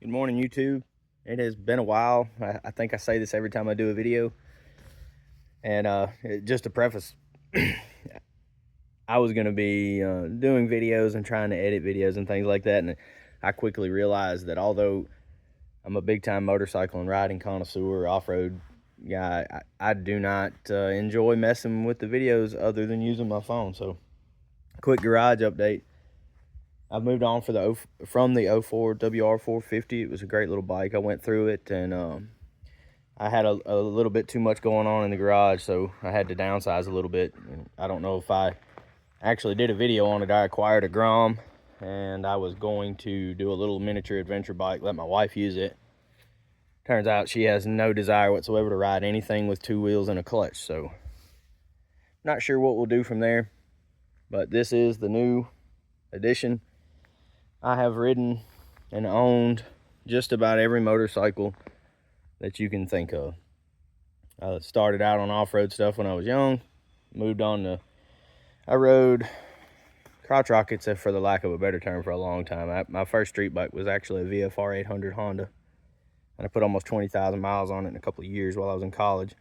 Good morning, YouTube. It has been a while. I think I say this every time I do a video. And just to preface, I was going to be doing videos and trying to edit videos and things like that. And I quickly realized that although I'm a big-time motorcycle and riding connoisseur, off-road guy, I do not enjoy messing with the videos other than using my phone. So, quick garage update. I've moved on from the 04 WR450. It was a great little bike. I went through it, and I had a little bit too much going on in the garage, so I had to downsize a little bit. And I don't know if I actually did a video on it. I acquired a Grom, and I was going to do a little miniature adventure bike, let my wife use it. Turns out she has no desire whatsoever to ride anything with two wheels and a clutch, so not sure what we'll do from there. But this is the new edition. I have ridden and owned just about every motorcycle that you can think of. I started out on off-road stuff when I was young, moved on to, I rode crotch rockets, for the lack of a better term, for a long time. My first street bike was actually a VFR 800 Honda, and I put almost 20,000 miles on it in a couple of years while I was in college.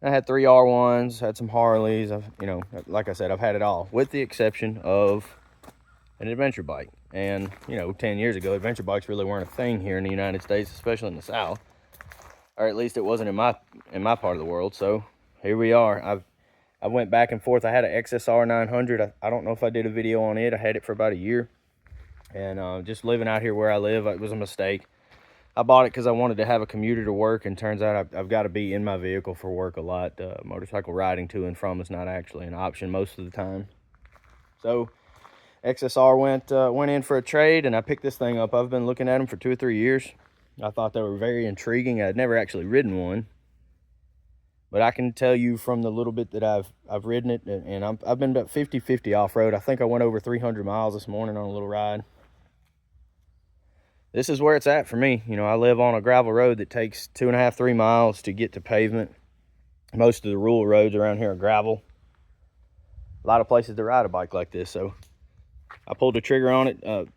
I had 3 R1s, had some Harleys. Like I said, I've had it all, with the exception of an adventure bike. And 10 years ago, adventure bikes really weren't a thing here in the United States, especially in the South, or at least it wasn't in my part of the world. So here we are. I went back and forth. I had an XSR 900. I don't know if I did a video on it. I had it for about a year, and just living out here where I live, it was a mistake. I bought it because I wanted to have a commuter to work, and turns out I've got to be in my vehicle for work a lot. Motorcycle riding to and from is not actually an option most of the time. So XSR went in for a trade, and I picked this thing up. I've been looking at them for 2 or 3 years. I thought they were very intriguing. I'd never actually ridden one, but I can tell you from the little bit that I've ridden it, and I've been about 50-50 off-road. I think I went over 300 miles this morning on a little ride. This is where it's at for me. I live on a gravel road that takes 2.5-3 miles to get to pavement. Most of the rural roads around here are gravel. A lot of places to ride a bike like this, so I pulled the trigger on it.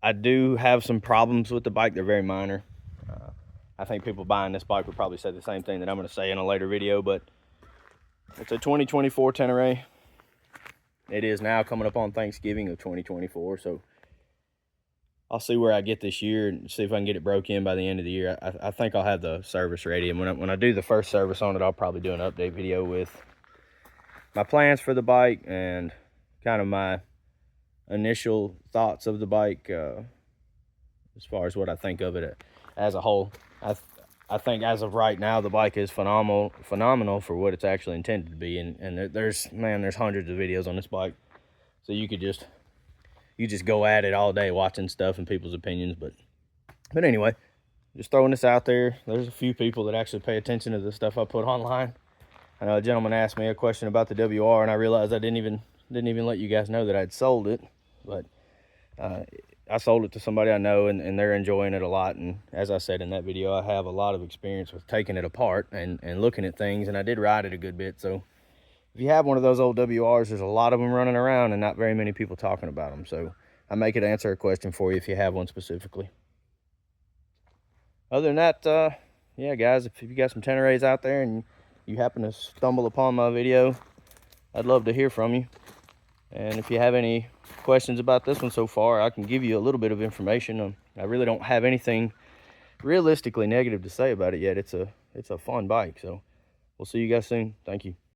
I do have some problems with the bike. They're very minor. I think people buying this bike would probably say the same thing that I'm going to say in a later video, but it's a 2024 Tenere. It is now coming up on Thanksgiving of 2024, so I'll see where I get this year and see if I can get it broke in by the end of the year. I think I'll have the service ready, and when I do the first service on it, I'll probably do an update video with my plans for the bike and kind of my initial thoughts of the bike, as far as what I think of it as a whole. I think as of right now, the bike is phenomenal for what it's actually intended to be. And there's hundreds of videos on this bike, so you just go at it all day watching stuff and people's opinions. But anyway, just throwing this out there. There's a few people that actually pay attention to the stuff I put online. I know a gentleman asked me a question about the WR, and I realized I didn't even let you guys know that I'd sold it. But I sold it to somebody I know, and they're enjoying it a lot. And as I said in that video, I have a lot of experience with taking it apart and looking at things, and I did ride it a good bit. So if you have one of those old WRs, there's a lot of them running around and not very many people talking about them. So I may could answer a question for you if you have one specifically. Other than that, yeah, guys, if you got some Teneres out there and you happen to stumble upon my video, I'd love to hear from you. And if you have any questions about this one so far, I can give you a little bit of information. I really don't have anything realistically negative to say about it yet. It's a fun bike. So we'll see you guys soon. Thank you.